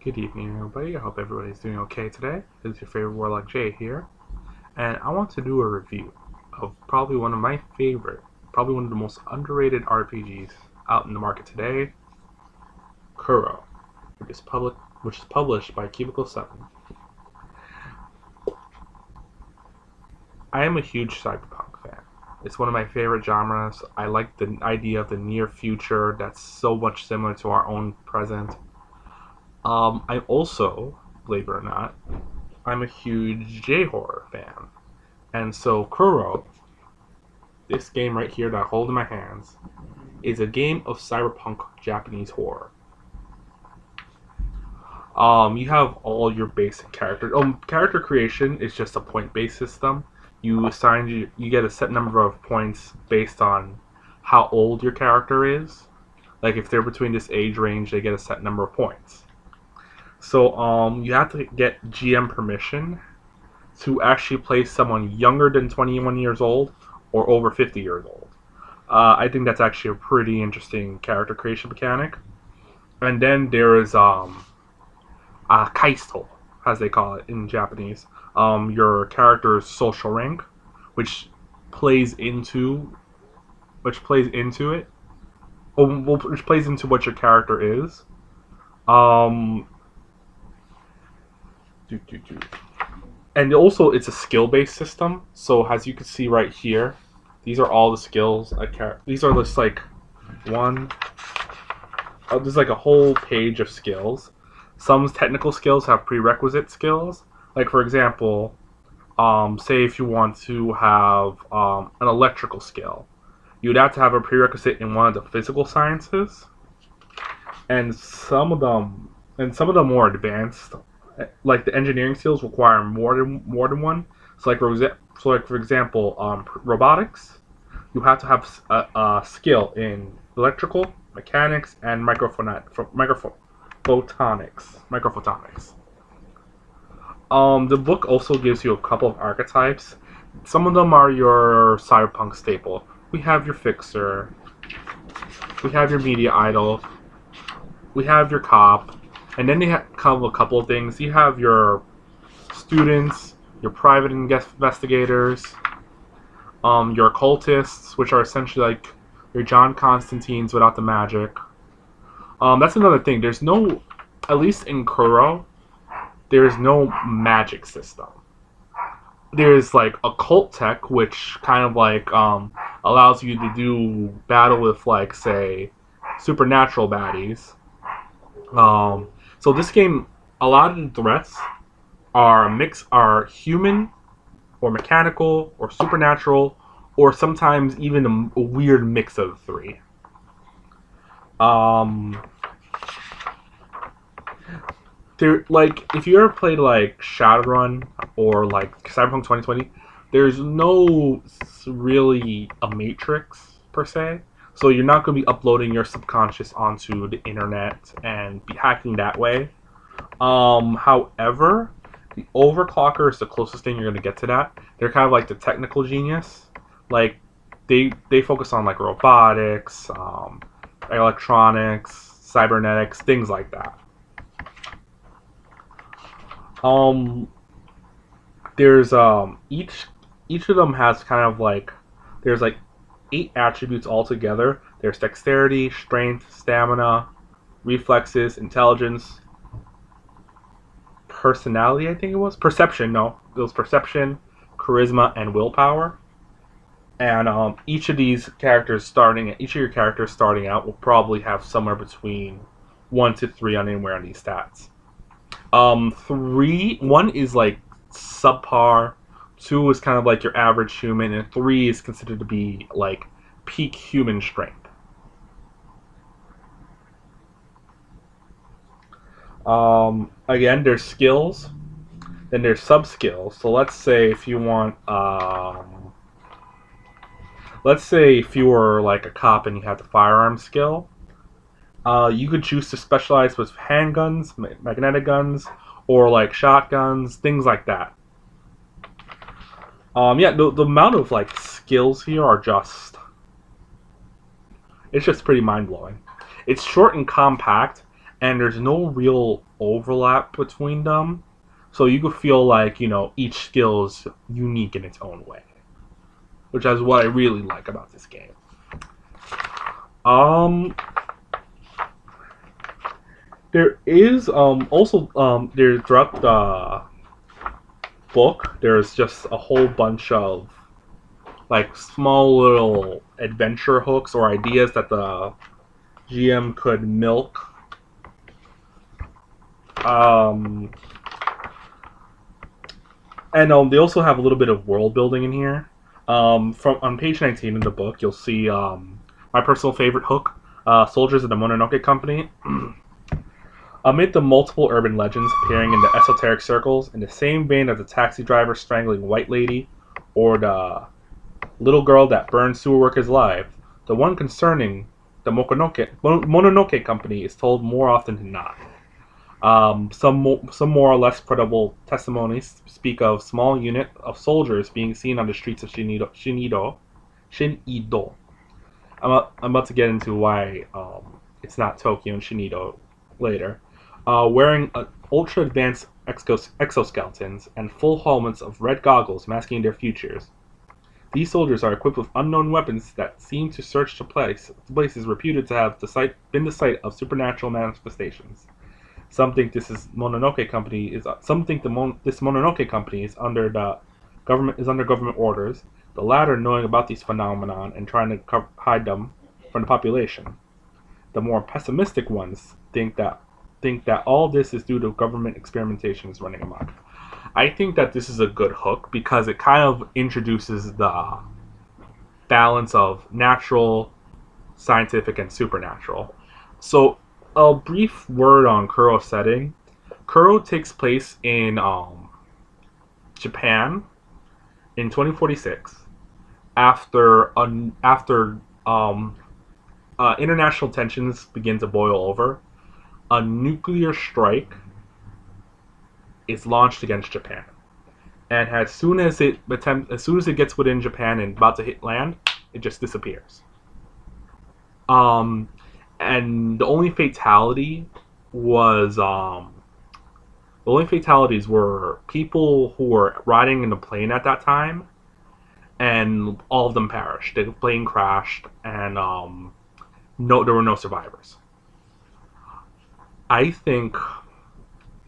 Good evening, everybody. I hope everybody's doing okay today. This is your favorite Warlock Jay here, and I want to do a review of probably one of my favorite, probably one of the most underrated RPGs out in the market today, Kuro, which is published by Cubicle 7. I am a huge cyberpunk fan. It's one of my favorite genres. I like the idea of the near future that's so much similar to our own present. I'm also, believe it or not, I'm a huge J-horror fan. And so Kuro, this game right here that I hold in my hands, is a game of cyberpunk Japanese horror. You have all your basic characters. Character creation is just a point-based system. You get a set number of points based on how old your character is. Like if they're between this age range, they get a set number of points. So you have to get GM permission to actually play someone younger than 21 years old or over 50 years old. I think that's actually a pretty interesting character creation mechanic. And then there is Kaisto, as they call it in Japanese. Your character's social rank, which plays into it, which plays into what your character is. And also, it's a skill-based system. So, as you can see right here, these are all the skills. These are just like there's like a whole page of skills. Some technical skills have prerequisite skills. Like for example, say if you want to have an electrical skill, you'd have to have a prerequisite in one of the physical sciences, and some of them more advanced, like the engineering skills, require more than one. So like for example, robotics, you have to have a skill in electrical, mechanics, and microphotonics. The book also gives you a couple of archetypes. Some of them are your cyberpunk staple. We have your fixer, we have your media idol, we have your cop, and then they come a couple of things. You have your students, your private investigators, your occultists, which are essentially like your John Constantines without the magic. That's another thing. There's no, at least in Kuro, there's no magic system. There's like occult tech, which kind of like allows you to do battle with like say supernatural baddies. So this game, a lot of the threats are human, or mechanical, or supernatural, or sometimes even a weird mix of the three. Like if you ever played like Shadowrun or like Cyberpunk 2020, there's no really a matrix per se. So you're not going to be uploading your subconscious onto the internet and be hacking that way. However, the overclocker is the closest thing you're going to get to that. They're kind of like the technical genius. Like they focus on like robotics, electronics, cybernetics, things like that. There's each of them has kind of like there's like 8 attributes altogether. There's dexterity, strength, stamina, reflexes, intelligence, personality, I think it was. Perception, no. It was perception, charisma, and willpower. And each of your characters starting out will probably have somewhere between 1 to 3 on anywhere on these stats. 1 is like subpar, 2 is kind of like your average human, and 3 is considered to be like peak human strength. Again, there's skills, then there's sub-skills. So let's say if you want, let's say if you were like a cop and you had the firearm skill, you could choose to specialize with handguns, magnetic guns, or like shotguns, things like that. The amount of like skills here are it's just pretty mind blowing. It's short and compact, and there's no real overlap between them. So you could feel like, each skill is unique in its own way, which is what I really like about this game. There is also there's throughout the book there's just a whole bunch of like small little adventure hooks or ideas that the GM could milk. And they also have a little bit of world building in here. From on page 19 in the book, you'll see my personal favorite hook: soldiers of the Mononoke Company. Amid the multiple urban legends appearing in the esoteric circles, in the same vein as the taxi driver strangling White Lady or the little girl that burned sewer workers alive, the one concerning the Mononoke Company is told more often than not. Some more or less credible testimonies speak of small unit of soldiers being seen on the streets of Shinido. I'm about to get into why it's not Tokyo and Shinido later. Wearing ultra advanced exoskeletons and full helmets of red goggles masking their features. These soldiers are equipped with unknown weapons that seem to search the places reputed to have been the site of supernatural manifestations. Some think this Mononoke Company is under government orders. The latter knowing about these phenomenon and trying to hide them from the population. The more pessimistic ones think that all this is due to government experimentations running amok. I think that this is a good hook because it kind of introduces the balance of natural, scientific, and supernatural. So, a brief word on Kuro's setting. Kuro takes place in Japan in 2046 after international tensions begin to boil over. A nuclear strike is launched against Japan, and as soon as it gets within Japan and about to hit land, it just disappears. And the only fatalities were people who were riding in the plane at that time, and all of them perished. The plane crashed, and there were no survivors. I think,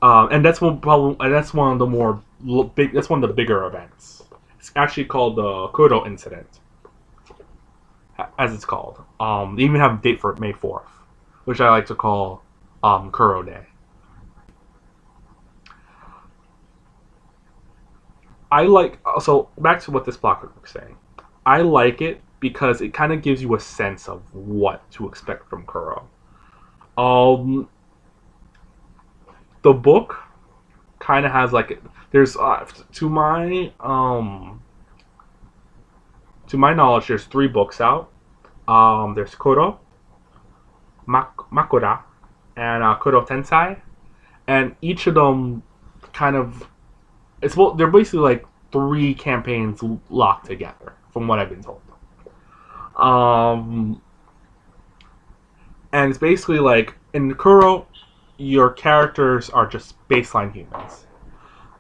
and that's one problem. And that's one of the bigger events. It's actually called the Kuro incident, as it's called. They even have a date for it, May 4th, which I like to call Kuro Day. So back to what this block was saying. I like it because it kind of gives you a sense of what to expect from Kuro. The book kind of has there's to my knowledge, there's 3 books out. There's Kuro, Makura, and Kuro Tensei, and each of them they're basically like 3 campaigns locked together, from what I've been told. And it's basically like in Kuro, your characters are just baseline humans.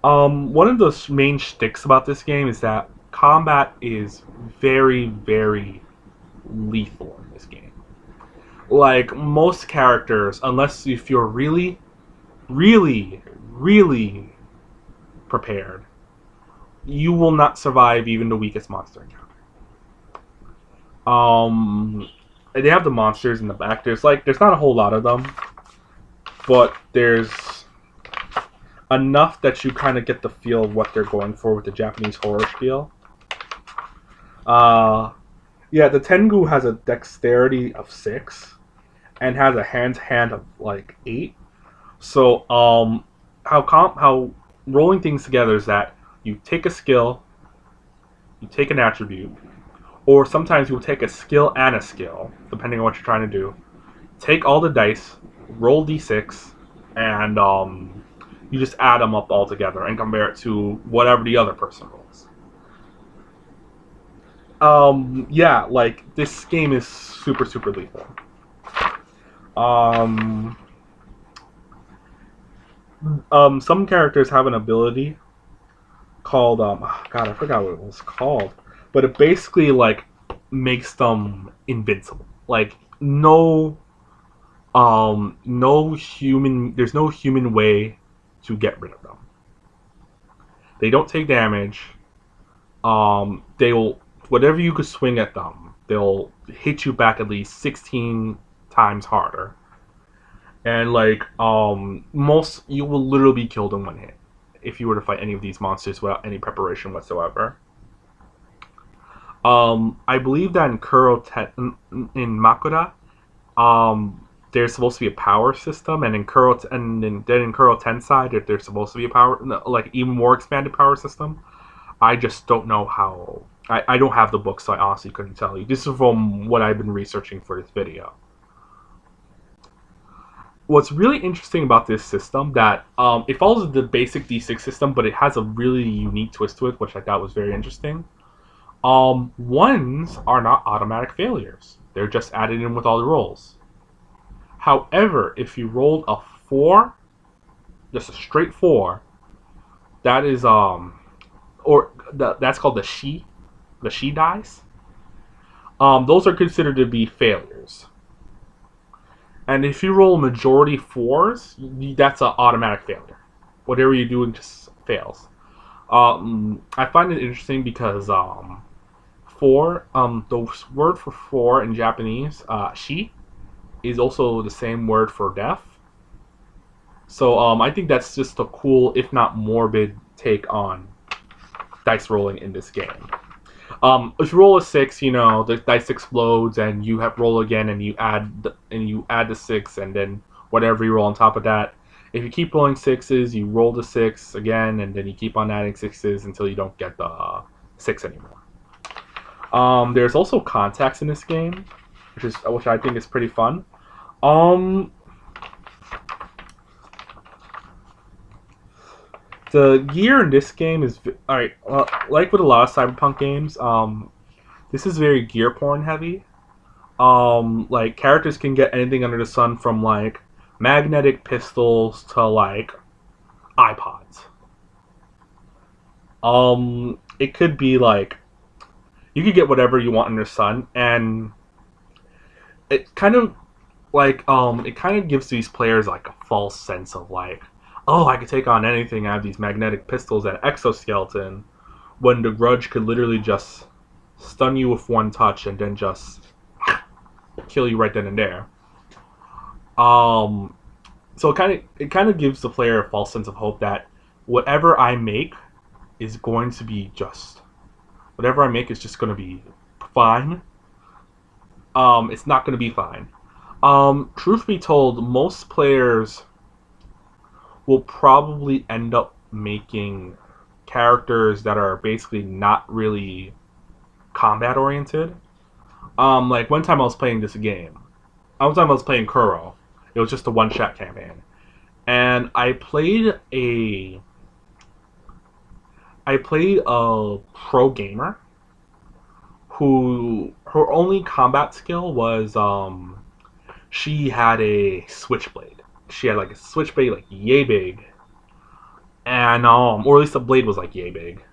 One of the main shticks about this game is that combat is very, very lethal in this game. Like, most characters, if you're really, really, really prepared, you will not survive even the weakest monster encounter. They have the monsters in the back. There's not a whole lot of them, but there's enough that you kind of get the feel of what they're going for with the Japanese horror spiel. The Tengu has a dexterity of 6 and has a hand-to-hand of 8. So, how rolling things together is that you take a skill, you take an attribute, or sometimes you'll take a skill and a skill, depending on what you're trying to do. Take all the dice, roll d6, and you just add them up all together and compare it to whatever the other person rolls. This game is super, super lethal. Some characters have an ability called God, I forgot what it was called, but it basically like makes them invincible. Like no human, there's no human way to get rid of them. They don't take damage. They'll, whatever you could swing at them, they'll hit you back at least 16 times harder. And like most, you will literally be killed in one hit if you were to fight any of these monsters without any preparation whatsoever. I believe that in in Makura, there's supposed to be a power system, and in then in Kuro Tensei, there's supposed to be a power, like even more expanded power system. I just don't know how. I don't have the book, so I honestly couldn't tell you. This is from what I've been researching for this video. What's really interesting about this system that it follows the basic D6 system, but it has a really unique twist to it, which I thought was very interesting. Ones are not automatic failures. They're just added in with all the rolls. However, if you rolled a 4, just a straight 4, that is that's called the she dice. Those are considered to be failures. And if you roll majority 4s, that's an automatic failure. Whatever you're doing just fails. I find it interesting because the word for 4 in Japanese, she, is also the same word for death. So I think that's just a cool, if not morbid, take on dice rolling in this game. If you roll a 6, the dice explodes, and you have roll again, and you add the 6, and then whatever you roll on top of that. If you keep rolling 6s, you roll the 6 again, and then you keep on adding 6s until you don't get the 6 anymore. There's also contacts in this game, which I think is pretty fun. The gear in this game is alright. Like with a lot of Cyberpunk games, this is very gear porn heavy. Like characters can get anything under the sun from like magnetic pistols to like iPods. It could be like you could get whatever you want under the sun, and it kind of gives these players like a false sense of like, oh, I could take on anything. I have these magnetic pistols and exoskeleton, when the Grudge could literally just stun you with one touch and then just kill you right then and there. So it kind of gives the player a false sense of hope that whatever I make is going to be just whatever I make is just going to be fine. It's not going to be fine. Truth be told, most players will probably end up making characters that are basically not really combat oriented. Like one time I was playing this game. One time I was playing Kuro. It was just a one-shot campaign, and I played a pro gamer who her only combat skill was she had a switchblade. She had like a switchblade like yay big, and or at least the blade was like yay big,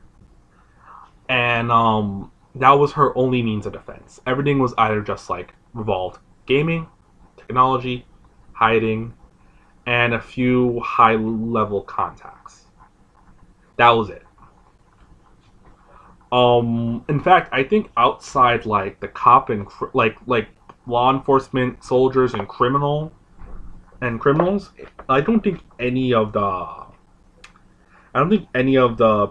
and that was her only means of defense. Everything was either just like revolved gaming, technology, hiding, and a few high level contacts. That was it. In fact, I think outside like the cop and like law enforcement, soldiers, and criminals, I don't think any of the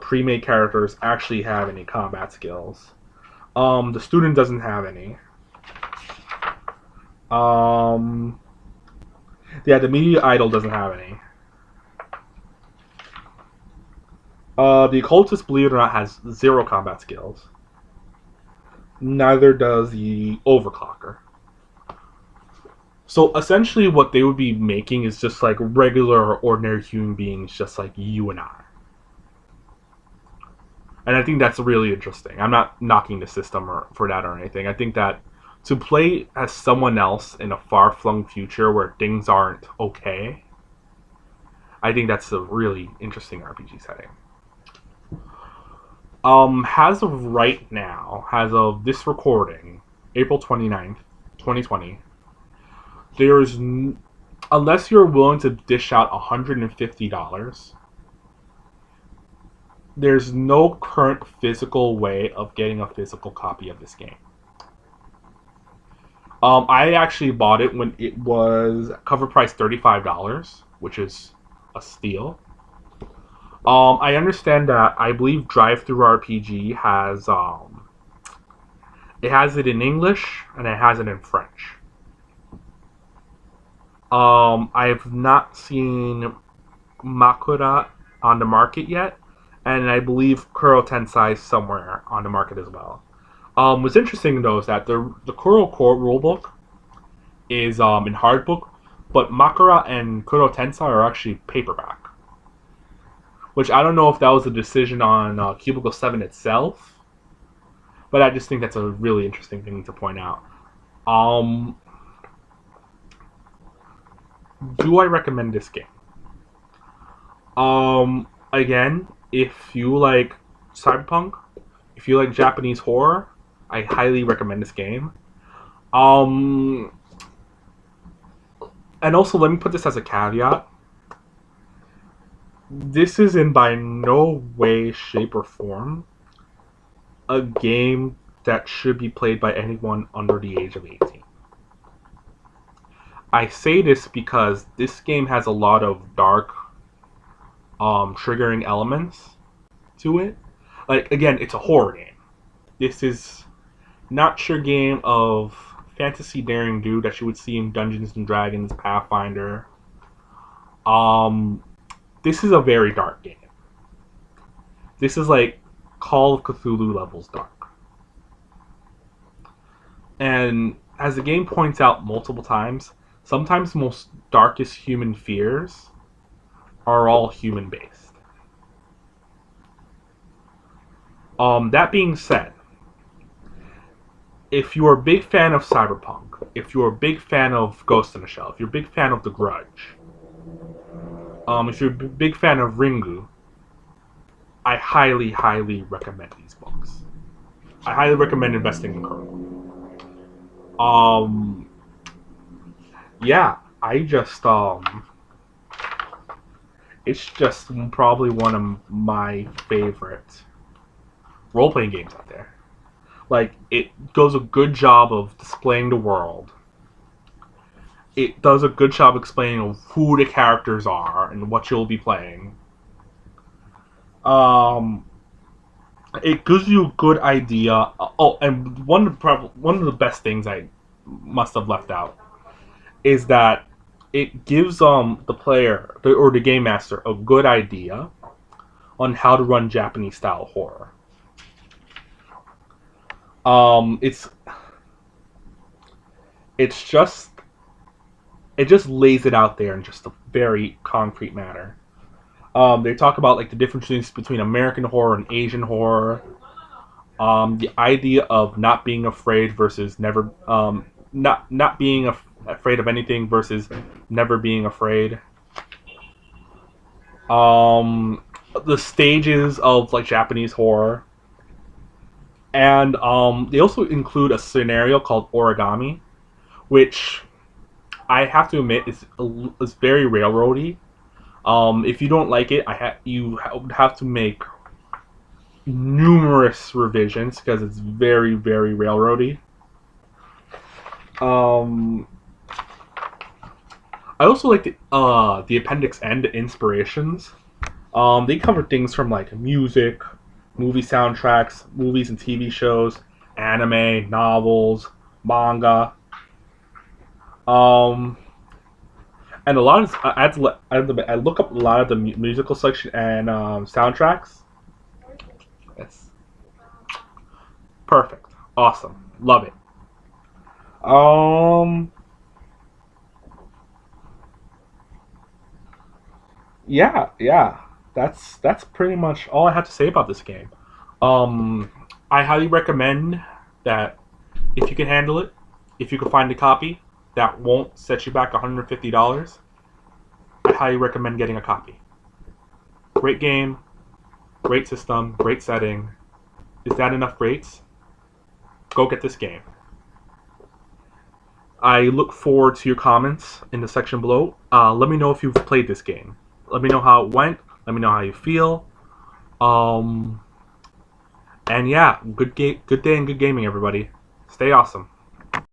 pre-made characters actually have any combat skills. The student doesn't have any. Yeah, the media idol doesn't have any. The occultist, believe it or not, has 0 combat skills. Neither does the overclocker. So essentially what they would be making is just like regular or ordinary human beings, just like you and I. And I think that's really interesting. I'm not knocking the system for that or anything. I think that to play as someone else in a far-flung future where things aren't okay, I think that's a really interesting RPG setting. As of right now, as of this recording, April 29th, 2020, there is, unless you're willing to dish out $150, there's no current physical way of getting a physical copy of this game. I actually bought it when it was cover price $35, which is a steal. I understand that I believe Drive-Thru RPG has it has it in English and it has it in French. I have not seen Makura on the market yet, and I believe Kuro Tensai is somewhere on the market as well. What's interesting though is that the Kuro core rulebook is in hardbook, but Makura and Kuro Tensai are actually paperback. Which I don't know if that was a decision on Cubicle 7 itself, but I just think that's a really interesting thing to point out. Do I recommend this game? Again, if you like Cyberpunk, if you like Japanese horror, I highly recommend this game. And also, let me put this as a caveat. This is in by no way, shape, or form a game that should be played by anyone under the age of 18. I say this because this game has a lot of dark, triggering elements to it. Like, again, it's a horror game. This is not your game of fantasy daring do that you would see in Dungeons and Dragons, Pathfinder. This is a very dark game. This is like Call of Cthulhu levels dark. And as the game points out multiple times, sometimes the most darkest human fears are all human based. That being said, if you're a big fan of Cyberpunk, if you're a big fan of Ghost in the Shell, if you're a big fan of The Grudge, if you're a big fan of Ringu, I highly, highly recommend these books. I highly recommend investing in Kuro. Yeah, I just, it's just probably one of my favorite role-playing games out there. Like, it does a good job of displaying the world. It does a good job explaining who the characters are and what you'll be playing. It gives you a good idea. Oh, and one of the best things I must have left out is that it gives the player or the game master a good idea on how to run Japanese style horror. It just lays it out there in just a very concrete manner. They talk about like the differences between American horror and Asian horror. The idea of not being afraid versus never, not being afraid of anything versus never being afraid. The stages of like Japanese horror, and they also include a scenario called origami, which I have to admit is very railroady. If you don't like it, you would have to make numerous revisions because it's very, very railroady. I also like the appendix and the inspirations. They cover things from like music, movie soundtracks, movies and TV shows, anime, novels, manga. And a lot of I look up a lot of the musical section and soundtracks. It's perfect, awesome, love it. Yeah. That's pretty much all I have to say about this game. I highly recommend that if you can handle it, if you can find a copy that won't set you back $150. I highly recommend getting a copy. Great game, great system, great setting. Is that enough rates? Go get this game. I look forward to your comments in the section below. Let me know if you've played this game. Let me know how it went. Let me know how you feel. And yeah, good day and good gaming, everybody. Stay awesome.